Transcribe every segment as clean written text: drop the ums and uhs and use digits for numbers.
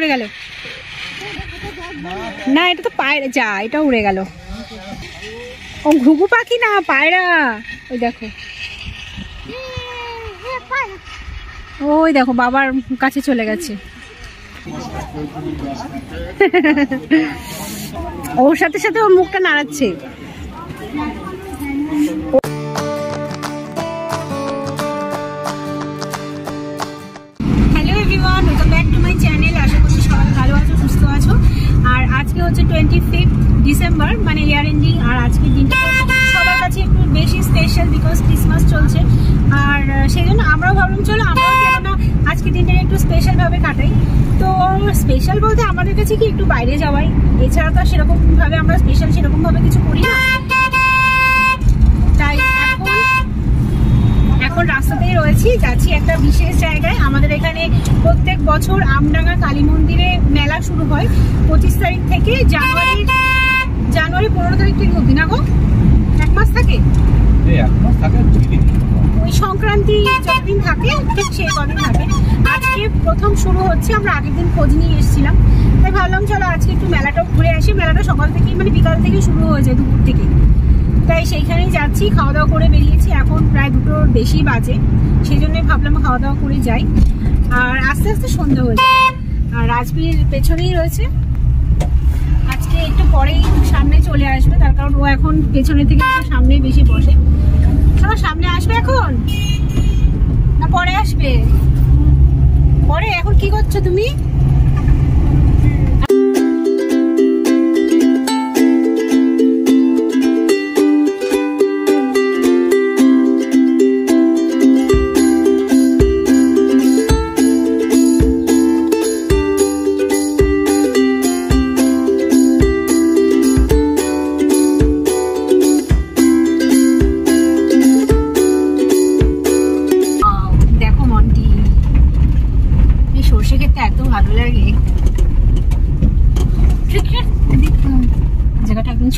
উড়ে গেল। না এটা তো পায়রা, যা এটা উড়ে গেল। ও ঘুঘু পাখি না, পায়রা। ওই দেখো, ওই দেখো বাবার কাছে চলে গেছে। ওর সাথে সাথে ওর মুখটা নাড়াচ্ছে। Hello everyone, welcome back to my channel. আশা করছি সবাই ভালো আছো, সুস্থ আছো। আর আজকে হচ্ছে 25 ডিসেম্বর, মানে ইয়ার এন্ডিং। আর আজকের দিনটা সবার কাছে একটু বেশি স্পেশাল, বিকজ ক্রিসমাস চলছে। আর সেই জন্য আমরাও ভাবলাম চলো আমরাও কেননা আজকের দিনটা একটু স্পেশাল ভাবে কাটাই। তো স্পেশাল বলতে আমাদের কাছে কি একটু বাইরে যাওয়াই, এছাড়া তো সেরকম ভাবে আমরা স্পেশাল সেরকম ভাবে কিছু করি না। তাই এখন রাস্তাতেই রয়েছি, যাচ্ছি একটা বিশেষ জায়গায়। আমাদের এখানে প্রত্যেক বছর আমডাঙ্গা কালী মন্দিরে মেলা শুরু হয় 25 তারিখ থেকে। জানুয়ারি 15 তারিখ থেকে অবধি না গো, এক মাস থাকে। ওই সংক্রান্তি যতদিন থাকে ঠিক সেই কদিন থাকে। আজকে প্রথম শুরু হচ্ছে, আমরা আগের দিন খোঁজ নিয়ে এসেছিলাম। তাই ভাবলাম চলো আজকে একটু মেলাটাও ঘুরে আসি। মেলাটা সকাল থেকে মানে বিকাল থেকে শুরু হয়ে যায়, দুপুর থেকে। তাই সেইখানেই যাচ্ছি, খাওয়া দাওয়া করে বেরিয়েছি। এখন প্রায় 2টোর বেশি বাজে, সেই জন্যই ভাবলাম খাওয়া দাওয়া করে যাই। আর আস্তে আস্তে সন্ধ্যা হয়ে যায়। আর রাজবীর পেছনেই রয়েছে, আজকে একটু পরেই সামনে চলে আসবে, তার কারণ ও এখন পেছনে থেকে সামনেই বেশি বসে। সবার সামনে আসবে এখন না পরে আসবে? পরে। এখন কি করছো তুমি?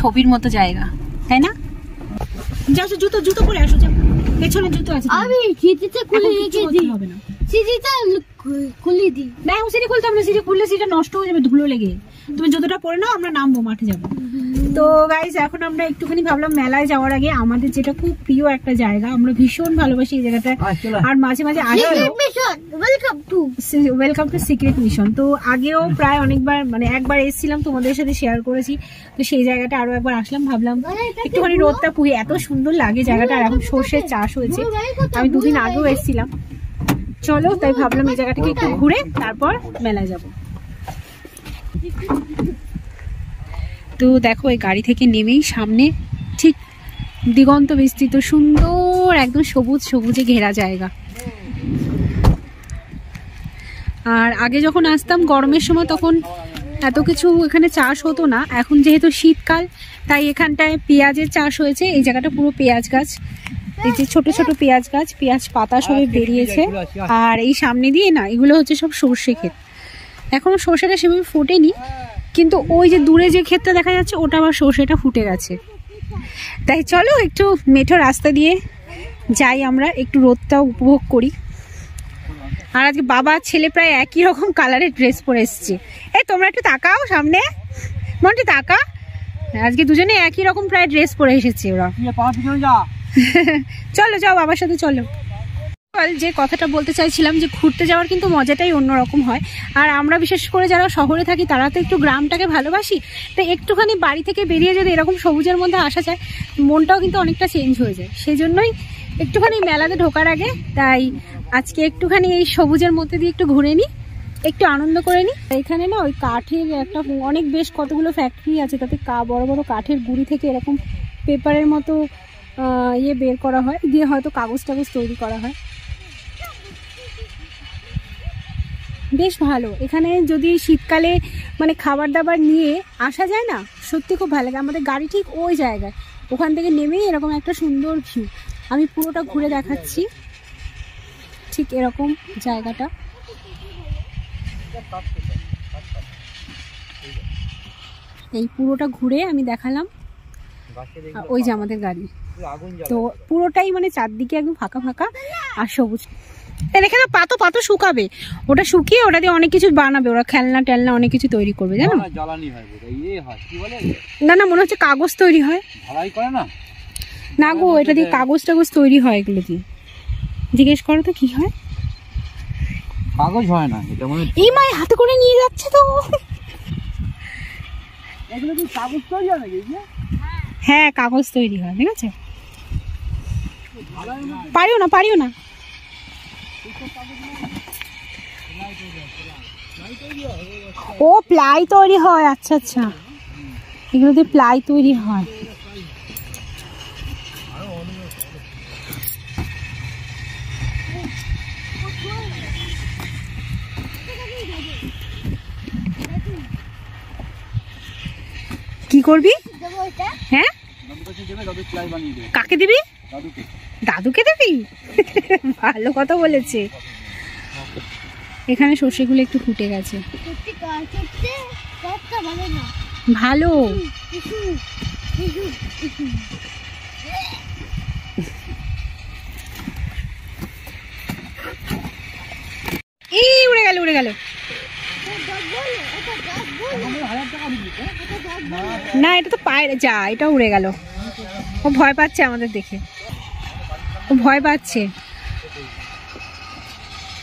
ছবির মতো জায়গা, তাই না? যাও জুতো জুতো পরে আসো, যাও পেছনে জুতো আছে। আমি সিঁড়িতে খুলে রেখে দিই, হবে না সিঁড়িটা খুলে দিই। না সিঁড়ি খুলতে হবে না, সিঁড়ি খুললে সিঁড়িটা নষ্ট হয়ে যাবে ধুলো লেগে। তুমি জুতোটা পরে নাও, আমরা নামবো, মাঠে যাবো। তো গাইস এখন আমরা একটুখানি ভাবলাম মেলায় যাওয়ার আগে আমাদের যেটা খুব প্রিয় একটা জায়গা, আমরা ভীষণ ভালোবাসি এই জায়গাটা। আর মাঝে মাঝে ওয়েলকাম টু সিক্রেট মিশন। তো আগেও প্রায় অনেকবার মানে একবার এসেছিলাম, তোমাদের সাথে শেয়ার করেছি। তো সেই জায়গাটা আরো একবার আসলাম, ভাবলাম একটুখানি রোদটা পুড়ে, এত সুন্দর লাগে জায়গাটা। আর এখন সর্ষের চাষ হয়েছে, আমি 2 দিন আগেও এসেছিলাম। চলো তাই ভাবলাম এই জায়গাটাকে একটু ঘুরে তারপর মেলায় যাব। তো দেখো এই গাড়ি থেকে নেমেই সামনে ঠিক দিগন্ত বিস্তৃত সুন্দর একদম সবুজ সবুজে ঘেরা জায়গা। আর আগে যখন আসতাম গরমের সময় তখন এত কিছু এখানে চাষ হতো না। এখন যেহেতু শীতকাল তাই এখানটায় পেঁয়াজের চাষ হয়েছে। এই জায়গাটা পুরো পেঁয়াজ গাছ, এই যে ছোট ছোট পেঁয়াজ গাছ, পেঁয়াজ পাতা সবে বেরিয়েছে। আর এই সামনে দিয়ে না এগুলো হচ্ছে সব সর্ষে ক্ষেত। এখনো সর্ষেটা সেভাবে ফোটেনি, কিন্তু ওই যে দূরে যে ক্ষেতটা দেখা যাচ্ছে ওটা আবার সর্ষেটা ফুটে গেছে। তাই চলো একটু মেঠো রাস্তা দিয়ে যাই, আমরা একটু রোদটাও উপভোগ করি। আর আজকে বাবা ছেলে প্রায় একই রকম কালারের ড্রেস পরে এসছে। এই তোমরা একটু তাকাও সামনে, মনটি তাকা। আজকে দুজনে একই রকম প্রায় ড্রেস পরে এসেছে ওরা। চলো যাও বাবার সাথে চলো। যে কথাটা বলতে চাইছিলাম যে ঘুরতে যাওয়ার কিন্তু মজাটাই অন্যরকম হয়। আর আমরা বিশেষ করে যারা শহরে থাকি তারা তো একটু গ্রামটাকে ভালোবাসি। তাই একটুখানি বাড়ি থেকে বেরিয়ে যদি এরকম সবুজের মধ্যে আসা যায়, মনটাও কিন্তু অনেকটা চেঞ্জ হয়ে যায়। সেই জন্যই একটুখানি মেলাতে ঢোকার আগে তাই আজকে একটুখানি এই সবুজের মধ্যে দিয়ে একটু ঘুরে নিই, একটু আনন্দ করে নিই। এখানে না ওই কাঠের একটা অনেক বেশ কতগুলো ফ্যাক্টরি আছে, তাতে বড় বড় কাঠের গুঁড়ি থেকে এরকম পেপারের মতো ইয়ে বের করা হয়, দিয়ে হয়তো কাগজ টাগজ তৈরি করা হয়। বেশ ভালো। এখানে যদি শীতকালে মানে খাবার দাবার নিয়ে আসা যায় না, সত্যি খুব ভালো লাগে। আমাদের গাড়ি ঠিক ওই জায়গায়, ওখান থেকে নেমেই এরকম একটা সুন্দর ভিউ। আমি পুরোটা ঘুরে দেখাচ্ছি, ঠিক এরকম জায়গাটা। এই পুরোটা ঘুরে আমি দেখালাম, ওই যে আমাদের গাড়ি। তো পুরোটাই মানে চারদিকে একদম ফাঁকা ফাঁকা আর সবুজ। রেখে দাও, পাতো পাতো শুকাবে, ওটা শুকিয়ে ওটা দিয়ে অনেক কিছু বানাবে, ওরা খেলনা টেলনা অনেক কিছু তৈরি করবে জানো। না না, মনে হচ্ছে কাগজ তৈরি হয়। না গো, এটা দিয়ে কাগজ টাগজ তৈরি হয়, এগুলো দিয়ে জিজ্ঞেস করো তো কি হয়। কাগজ হয় না এটা মনে। এই মাই হাতে করে নিয়ে যাচ্ছে তো। এগুলো কি কাগজ তৈরি হয় নাকি? হ্যাঁ কাগজ তৈরি হয়, ঠিক আছে। পারিও না পারিও না। ও প্লাই তৈরি হয়, আচ্ছা আচ্ছা, এগুলো দিয়ে প্লাই তৈরি হয়। কি করবি? হ্যাঁ কাকে দিবি? দাদুকে দিবি? ভালো কথা বলেছে। এখানে সর্ষেগুলো একটু ফুটে গেছে, ভালো। এই উড়ে গেল উড়ে গেল। না এটা তো পায়ে যা, এটা উড়ে গেল। ও ভয় পাচ্ছে আমাদের দেখে, ও ভয় পাচ্ছে।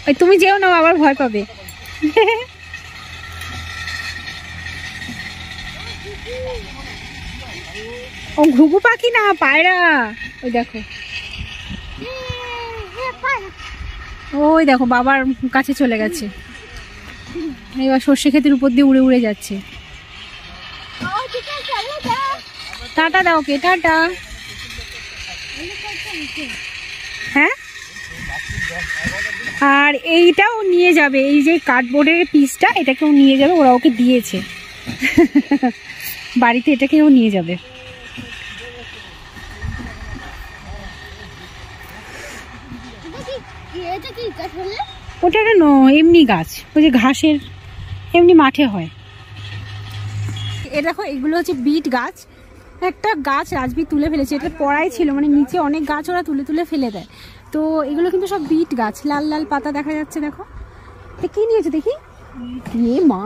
ওই তুমি যেও না, আবার ভয় পাবে। ও ঘুঘু পাখি না, পায়রা। ওই দেখো, ওই দেখো বাবার কাছে চলে গেছে। এবার সর্ষে ক্ষেতের উপর দিয়ে উড়ে উড়ে যাচ্ছে। টাটা দাও কে, টাটা। হ্যাঁ, আর এইটাও নিয়ে যাবে, এই যে কার্ডবোর্ডের পিসটা, এটাকেও নিয়ে যাবে, ওরা ওকে দিয়েছে বাড়িতে, এটাকেও নিয়ে যাবে। ওটা না এমনি গাছ, ওই যে ঘাসের এমনি মাঠে হয়। এ দেখো এগুলো হচ্ছে বিট গাছ। একটা গাছ রাজবীর তুলে ফেলেছে, এটা পড়াই ছিল, মানে নিচে অনেক গাছ ওরা তুলে তুলে ফেলে দেয়। তো এগুলো কিন্তু সব বিট গাছ, লাল লাল পাতা দেখা যাচ্ছে। দেখো কি নিয়েছে দেখি, এ মা।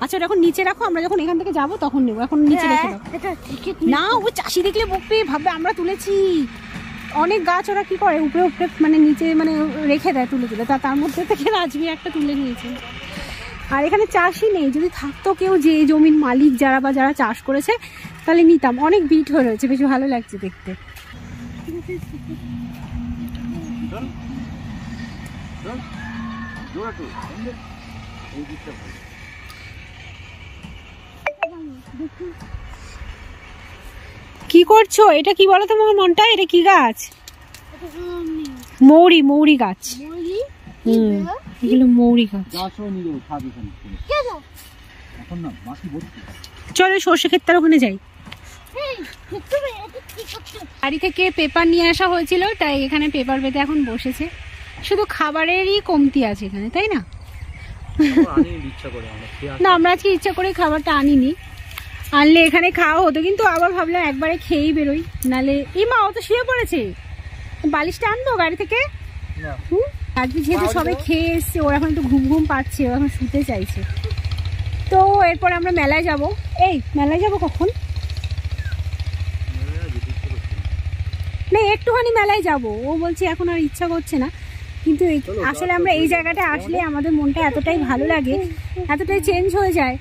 আচ্ছা ওটা এখন নিচে রাখো, আমরা যখন এখান থেকে যাবো তখন নেবো, এখন নিচে রেখে দাও। না ও চাষি দেখলে বকবে, ভাববে আমরা তুলেছি। অনেক গাছ ওরা কি করে উপরে উপরে মানে নিচে মানে রেখে দেয় তুলে তুলে, তার মধ্যে থেকে রাজবীর একটা তুলে নিয়েছে। আর এখানে চাষই নেই, যদি থাকতো কেউ যে জমির মালিক যারা বা যারা চাষ করেছে তাহলে নিতাম। অনেক বিট হয়ে রয়েছে, বেশ ভালো লাগছে দেখতে। কি করছো? এটা কি বলো তোমার মনটা, এটা কি গাছ? মৌরি, মৌরি গাছ। এগুলো মৌরি গাছ। চলো সর্ষে ক্ষেতটার ওখানে যাই। বাড়ি থেকে পেপার নিয়ে আসা হয়েছিল, তাই এখানে পেপার পেতে এখন বসেছে। শুধু খাবারেরই কমতি আছে এখানে, তাই না? না আমরা আজকে ইচ্ছা করে খাবারটা আনিনি, আনলে এখানে খাওয়া হতো, কিন্তু আবার ভাবলাম একবারে খেয়েই বেরোই, নালে এই মা ও তো শুয়ে পড়েছে। বালিশটা আনবো গাড়ি থেকে? আজকে যেহেতু সবাই খেয়ে এসছে, ওরা এখন একটু ঘুম ঘুম পাচ্ছে, ওরা এখন শুতে চাইছে। তো এরপর আমরা মেলায় যাব। এই মেলায় যাব কখন? না একটুখানি মেলায় যাব, ও বলছে এখন আর ইচ্ছা করছে না। কিন্তু আসলে আমরা এই জায়গাটা আসলে আমাদের মনটা এতটাই ভালো লাগে, এতটাই চেঞ্জ হয়ে যায়,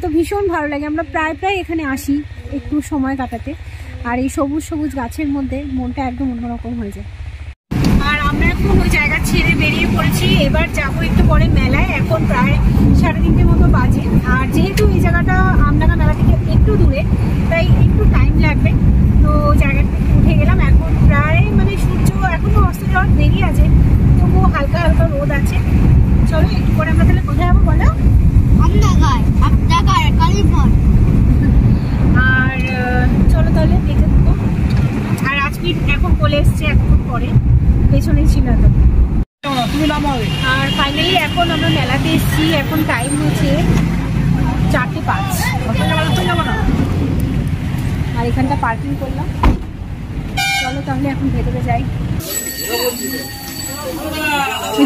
তো ভীষণ ভালো লাগে। আমরা প্রায় প্রায় এখানে আসি একটু সময় কাটাতে, আর এই সবুজ সবুজ গাছের মধ্যে মনটা একদম অন্যরকম হয়ে যায়। আর আমরা এখন ওই জায়গা ছেড়ে বেরিয়ে পড়েছি, এবার যাবো একটু পরে মেলায়। এখন প্রায় 3:30 মতো বাজে, আর যেহেতু এই জায়গাটা আমডাঙ্গা মেলা থেকে একটু দূরে, তাই একটু টাইম লাগবে। তো জায়গাটা উঠে গেলাম, এখন প্রায় মানে সূর্য এখনো অস্ত যাওয়ার দেরি আছে, তবুও হালকা হালকা রোদ আছে। চলো একটু পরে আমরা তাহলে কোথায় যাবো বলো? আর চলো তাহলে দেখে দেবো। আর রাজবীর এখন বলে এসছে এখন পরে, পেছনেই ছিল এত। আর ফাইনালি এখন আমরা মেলাতে এসেছি, এখন টাইম হচ্ছে 4:05। আর এখানটা পার্কিং করলাম। চলো তাহলে এখন ভেতরে যাই।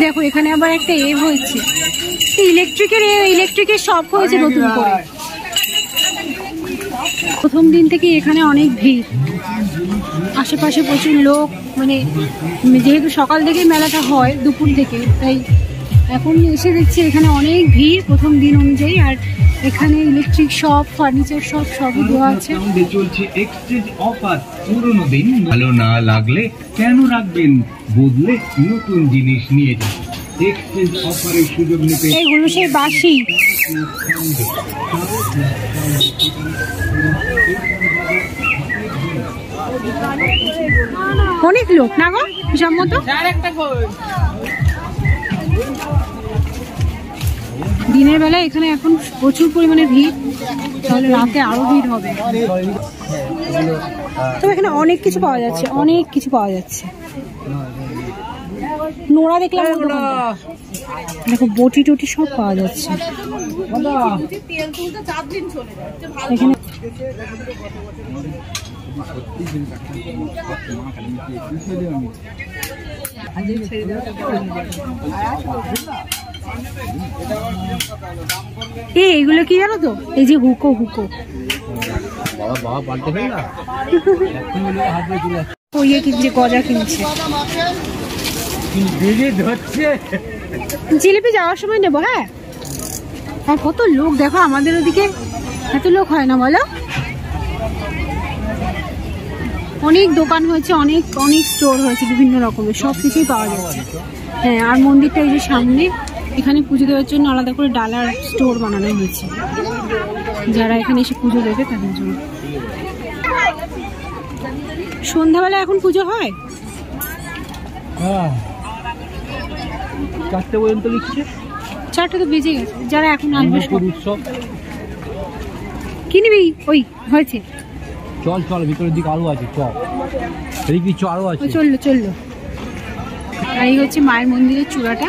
দেখো এখানে আবার একটা হয়েছে, ইলেকট্রিকের শপ হয়েছে নতুন করে। প্রথম দিন থেকে এখানে অনেক ভিড়, আশেপাশে প্রচুর লোক, মানে যেহেতু সকাল থেকেই মেলাটা হয় দুপুর থেকে, তাই এখন এসে দেখছি এখানে অনেক ভিড় প্রথম দিন অনুযায়ী। আর এখানে ইলেকট্রিক শপ, ফার্নিচার শপ সবই দেওয়া আছে। চলছে এক্সচেঞ্জ অফার। পুরনো দিন ভালো না লাগলে কেন রাখবেন, বদলে নতুন জিনিস নিয়ে যান। এক্সচেঞ্জ অফারের সুযোগ নিতে এইগুলো সেই বাসি। অনেক লোক না গো হিসাব মতো। দিনের বেলায় এখানে এখন প্রচুর পরিমাণে ভিড়, তাহলে রাতে আরো ভিড় হবে। তো এখানে অনেক কিছু পাওয়া যাচ্ছে, অনেক কিছু পাওয়া যাচ্ছে। নোড়া দেখলাম, দেখো বটি টটি সব পাওয়া যাচ্ছে এখানে। এইগুলো কি জানো তো, এই যে হুকো হুকো কিনছে, গজা কিনছে। জিলিপি যাওয়ার সময় নেবো। হ্যাঁ, আর কত লোক দেখো, আমাদের ওদিকে এত লোক হয় না বলো। অনেক দোকান হয়েছে, অনেক অনেক স্টোর হয়েছে, বিভিন্ন রকমের সব কিছুই পাওয়া যাচ্ছে। হ্যাঁ, আর মন্দিরটা এই যে সামনে, এখানে পুজো দেওয়ার জন্য আলাদা করে ডালার স্টোর বানানো হয়েছে, যারা এখানে এসে পুজো দেবে তাদের জন্য। সন্ধ্যাবেলা এখন পুজো হয়, 4টে পর্যন্ত লিখছে। 4টে তো বেজে গেছে, যারা এখন আসবে উৎসব। কি নিবি? ওই হয়েছে, চল চল, ভিতরের দিকে আরো আছে, চল এদিকে কিছু আরো আছে। চললো চললো। আর এই হচ্ছে মায়ের মন্দিরের চূড়াটা,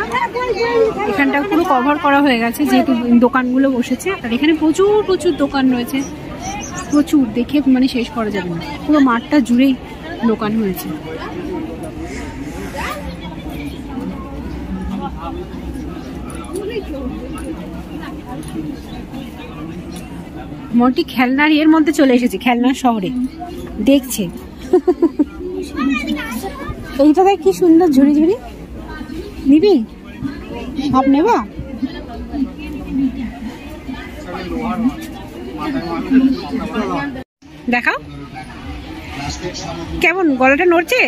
এখানটা পুরো কভার করা হয়ে গেছে যেহেতু দোকানগুলো বসেছে। আর এখানে প্রচুর প্রচুর দোকান রয়েছে, প্রচুর, দেখে মানে শেষ করা যাবে না, পুরো মাঠটা জুড়েই দোকান হয়েছে। মন্টি খেলনার এর মধ্যে চলে এসেছে, খেলনার শহরে দেখছে। এইটা দেখ কি সুন্দর ঝুড়ি ঝুড়ি, নিবি? সব নেবা? দেখাও কেমন, গলাটা নড়ছে।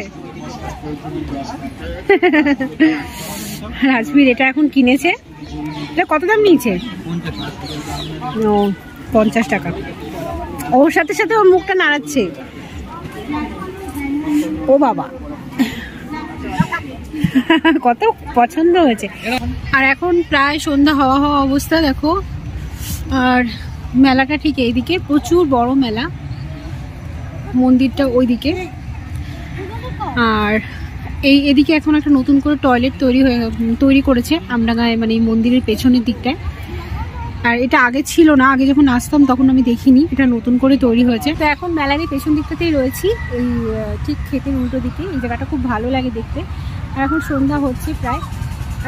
রাজবীর এটা এখন কিনেছে। এটা কত দাম নিয়েছে? ও 50 টাকা। ওর সাথে সাথে ওর মুখটা নাড়াচ্ছে। ও বাবা, কত পছন্দ হয়েছে। আর এখন প্রায় সন্ধ্যা হওয়া হওয়া অবস্থা দেখো। আর মেলাটা ঠিক এইদিকে, প্রচুর বড় মেলা, মন্দিরটা ওইদিকে। আর এদিকে এখন একটা নতুন করে টয়লেট তৈরি করেছে আমডাঙ্গায়, মানে এই মন্দিরের পেছনের দিকটায়। আর এটা আগে ছিল না, আগে যখন আসতাম তখন আমি দেখিনি, এটা নতুন করে তৈরি হয়েছে। তো এখন মেলারই পেছন দিকটাতেই রয়েছি, এই ঠিক ক্ষেতের উল্টো দিকে। এই জায়গাটা খুব ভালো লাগে দেখতে। আর এখন সন্ধ্যা হচ্ছে প্রায়,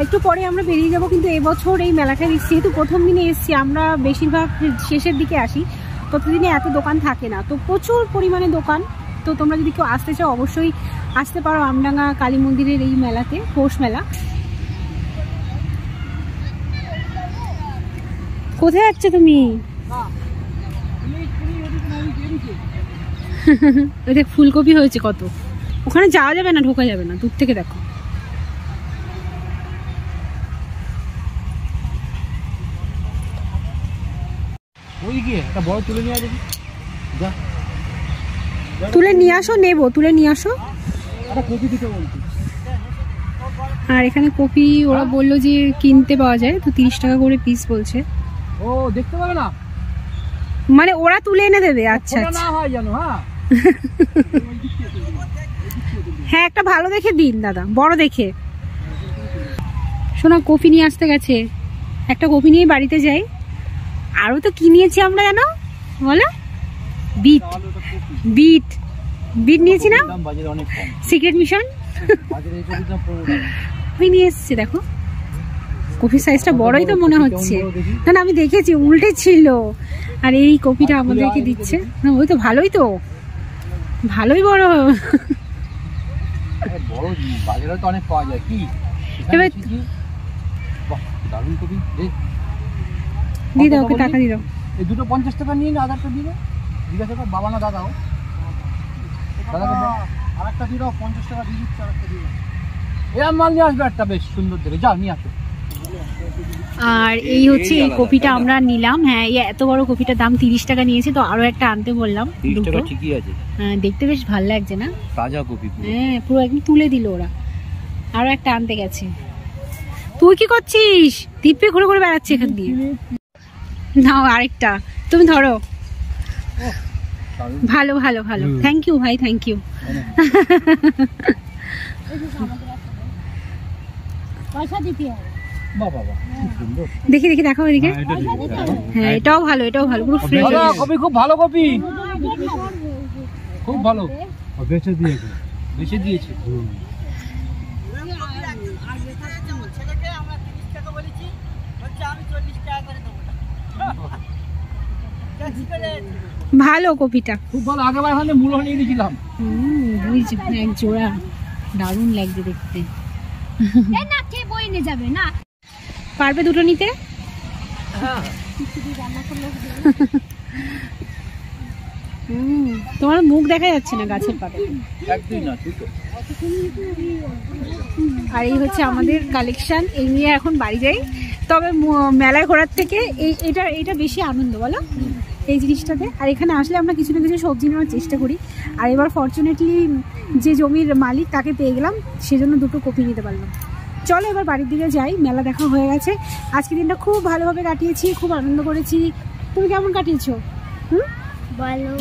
একটু পরে আমরা বেরিয়ে যাব। কিন্তু এবছর এই মেলাটা যেহেতু প্রথম দিনে এসেছি, আমরা বেশিরভাগ শেষের দিকে আসি, ততদিনে এত দোকান থাকে না, তো প্রচুর পরিমাণে দোকান। তো তোমরা যদি কেউ আসতে চাও অবশ্যই আসতে পারো আমডাঙ্গা কালী মন্দিরের এই মেলাতে, পৌষ মেলা। কোথায় যাচ্ছ তুমি? দেখ ফুলকপি হয়েছে কত, ওখানে যাওয়া যাবে না, ঢোকা যাবে না, দূর থেকে দেখো। তুলে নিয়ে আসো, নেবো, তুলে নিয়ে আসো। আর এখানে কপি ওরা বললো যে কিনতে পাওয়া যায়, তো 30 টাকা করে পিস বলছে। ও দেখতে পাবে না, মানে ওরা তুলে এনে দেবে। আচ্ছা না হয় জানো। হ্যাঁ হ্যাঁ, একটা ভালো দেখে দিন দাদা, বড় দেখে। শোনা, কপি নিয়ে আসতে গেছে, একটা কপি নিয়ে বাড়িতে যাই। আরো তো কি নিয়েছি আমরা জানো বলো? বিট বিট বিট নিয়েছি না, সিক্রেট মিশন। বাজারে এই কপিটা 15 টাকা। ওই নিয়ে এসছে দেখো, কপির সাইজটা বড়ই তো মনে হচ্ছে। না না আমি দেখেছি উল্টে ছিল। আর এই কপিটা আমাদেরকে দিচ্ছে। না ওই তো ভালোই, তো ভালোই বড়। বড় বাজারে তো অনেক পাওয়া যায় কি। এবার বাহ দারুণ কপি। দিয়ে দাও, ওকে টাকা দিয়ে দাও। এই দুটো 50 টাকা নিয়ে আধারটা দিবে। জিজ্ঞাসা কর বাবা না দাদাও। দাদাকে দাও আরেকটা দিয়ে দাও, 50 টাকা দিয়ে দিচ্ছি, আরেকটা দিয়ে দাও। এই মাল নিয়ে আসবে একটা বেশ সুন্দর দেখে, যাও নিয়ে আসো। আর এই হচ্ছে এই কপিটা আমরা নিলাম। হ্যাঁ এই এত বড় কপিটার দাম 30 টাকা নিয়েছে, তো আরো একটা আনতে বললাম। 30 দুটো টাকা ঠিকই আছে। হ্যাঁ দেখতে বেশ ভালো লাগছে না? তাজা কপি পুরো। হ্যাঁ পুরো একদম তুলে দিল ওরা। আরো একটা আনতে গেছে। তুই কি করছিস? দিব্যি ঘুরে ঘুরে বেড়াচ্ছে এখান দিয়ে। নাও আরেকটা, তুমি ধরো। ভালো ভালো ভালো, থ্যাংক ইউ ভাই, থ্যাংক ইউ। পয়সা দিতে হবে। বাহ বাহ বাহ কি সুন্দর। দেখি দেখি দেখো এদিকে। হ্যাঁ এটাও ভালো, এটাও ভালো, পুরো ফ্রেশ। দাদা কপি খুব ভালো কপি, খুব ভালো। বেচে দিয়েছে, বেচে দিয়েছে। ভালো কপিটা, খুব ভালো। আগেবার এখানে মূলো নিয়ে দিয়েছিলাম। বুঝছি, এক জোড়া দারুণ লাগছে দেখতে। এই না কে বই নিয়ে যাবে না? পারবে দুটো নিতে? তোমার মুখ দেখা যাচ্ছে না গাছের পাতা। একদমই না, ঠিক আছে। আর এই হচ্ছে আমাদের কালেকশন। এই নিয়ে এখন বাড়ি যাই। তবে মেলায় ঘোরার থেকে এটা বেশি আনন্দ, বলো এই জিনিসটাতে। আর এখানে আসলে আমরা কিছু না কিছু সবজি নেওয়ার চেষ্টা করি। আর এবার ফরচুনেটলি যে জমির মালিক তাকে পেয়ে গেলাম, সেজন্য দুটো কপি নিতে পারলাম। চলো এবার বাড়ির দিকে যাই, মেলা দেখা হয়ে গেছে। আজকে দিনটা খুব ভালোভাবে কাটিয়েছি, খুব আনন্দ করেছি। তুমি কেমন কাটিয়েছো? ভালো।